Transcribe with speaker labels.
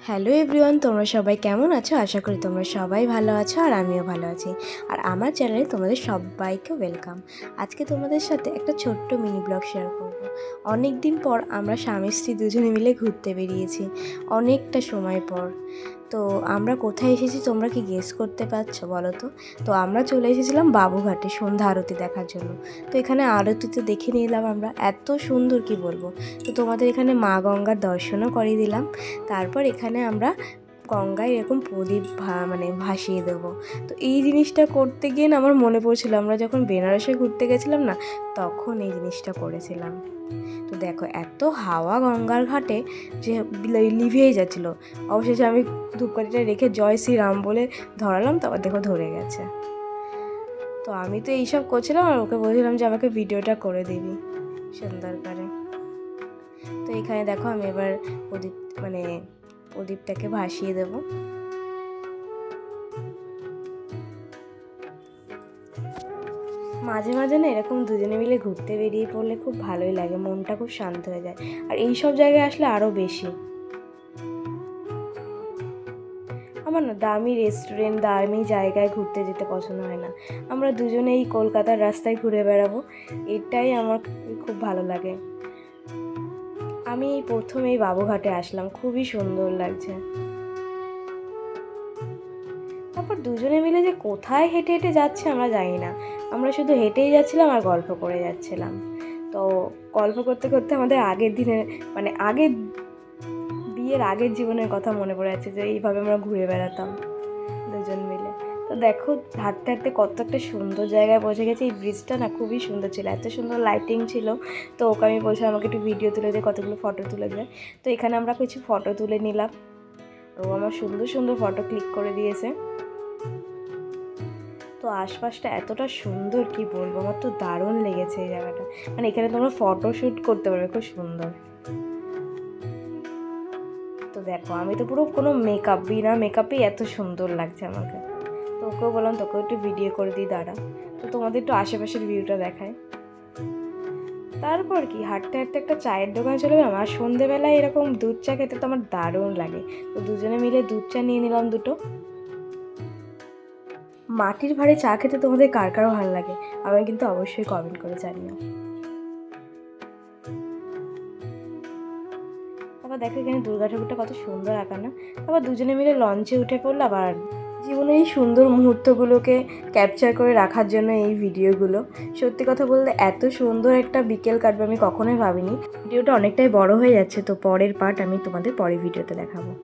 Speaker 1: Hello everyone, তোমরা সবাই কেমন আছো? আশা করি তোমরা সবাই ভালো আছো আর আমিও ভালো আছি। আর আমার চ্যানেলে তোমাদের সবাইকে ওয়েলকাম। আজকে তোমাদের সাথে একটা ছোট্ট মিনি ব্লগ শেয়ার করব। অনেক দিন পর আমরা স্বামী স্ত্রী দুজনে মিলে ঘুরতে বেরিয়েছি, অনেকটা সময় পর। তো আমরা কোথায় এসেছি তোমরা কি গেস করতে পারছো বলো তো? তো আমরা চলে এসেছিলাম বাবুঘাটে সন্ধ্যা আরতি দেখার জন্য। তো এখানে আরতিতে দেখে নিলাম আমরা, এত সুন্দর কি বলবো। তো তোমাদের এখানে মা গঙ্গার দর্শনও করিয়ে দিলাম। তারপর এখানে আমরা গঙ্গায় এরকম প্রদীপ ভাসিয়ে দেবো। তো এই জিনিসটা করতে গিয়ে না আমার মনে পড়ছিল, আমরা যখন বেনারসে ঘুরতে গেছিলাম না, তখন এই জিনিসটা করেছিলাম। তো দেখো এত হাওয়া গঙ্গার ঘাটে যে লিভেই যাচ্ছিলো। অবশেষে আমি ধূপকাঠিটা রেখে জয় শ্রীরাম বলে ধরালাম, তারপর দেখো ধরে গেছে। তো আমি তো এইসব করছিলাম আর ওকে বলছিলাম যে আমাকে ভিডিওটা করে দিবি সুন্দর করে। তো এখানে দেখো আমি এবার প্রদীপটাকে ভাসিয়ে দেব। মাঝে মাঝে না এরকম দুজনে মিলে ঘুরতে বেরিয়ে পড়লে খুব ভালোই লাগে, মনটা খুব শান্ত হয়ে যায়। আর এই সব জায়গায় আসলে আরও বেশি। আমার না দামি রেস্টুরেন্ট দামি জায়গায় ঘুরতে যেতে পছন্দ হয় না। আমরা দুজনে এই কলকাতার রাস্তায় ঘুরে বেড়াবো, এটাই আমার খুব ভালো লাগে। আমি এই প্রথম এই বাবুঘাটে আসলাম, খুবই সুন্দর লাগছে। তারপর দুজনে মিলে যে কোথায় হেঁটে হেঁটে যাচ্ছে আমরা জানি না, আমরা শুধু হেঁটেই যাচ্ছিলাম আর গল্প করে যাচ্ছিলাম। তো গল্প করতে করতে আমাদের আগের দিনের বিয়ের আগের জীবনের কথা মনে পড়ে যাচ্ছে, যে এইভাবে আমরা ঘুরে বেড়াতাম দুজন মিলে। তো দেখো হাঁটতে হাঁটতে কত একটা সুন্দর জায়গায় পৌঁছে গেছে। এই ব্রিজটা না খুবই সুন্দর ছিল, এত সুন্দর লাইটিং ছিল। তো ওকে আমি বলছিলাম আমাকে একটু ভিডিও তুলে দিয়ে, কতগুলো ফটো তুলে দেয়। তো এখানে আমরা কিছু ফটো তুলে নিলাম, ও আমার সুন্দর সুন্দর ফটো ক্লিক করে দিয়েছে। তো আশপাশটা এতটা সুন্দর কি বলবো, আমার তো দারুণ লেগেছে এই জায়গাটা। এখানে তোমরা ফটোশ্যুট করতে পারবে, খুব সুন্দর। তো দেখো আমি তো পুরো কোনো বিনা মেকআপেই এত সুন্দর লাগছে আমাকে। তো ওকেও বললাম তোকেও একটু ভিডিও করে দিই, দাঁড়া। তো তোমাদের একটু আশেপাশের ভিউটা দেখায়। তারপর কি হাঁটতে হাঁটতে একটা চায়ের দোকানে চলে গেলাম। আর সন্ধেবেলায় এরকম দুধ চা খেতে তো আমার দারুণ লাগে। তো দুজনে মিলে দুধ চা নিয়ে নিলাম দুটো। মাটির ভাঁড়ে চা খেতে তোমাদের কার কারও ভালো লাগে আমায় কিন্তু অবশ্যই কমেন্ট করে জানিও। তারপর দেখো এখানে দুর্গা ঠাকুরটা কত সুন্দর আঁকানো। তারপর দুজনে মিলে লঞ্চে উঠে পড়লাম। আবার জীবনের এই সুন্দর মুহূর্তগুলোকে ক্যাপচার করে রাখার জন্য এই ভিডিওগুলো। সত্যি কথা বলতে এত সুন্দর একটা বিকেল কাটবে আমি কখনোই ভাবিনি। ভিডিওটা অনেকটাই বড় হয়ে যাচ্ছে, তো পরের পার্ট আমি তোমাদের পরের ভিডিওতে দেখাবো।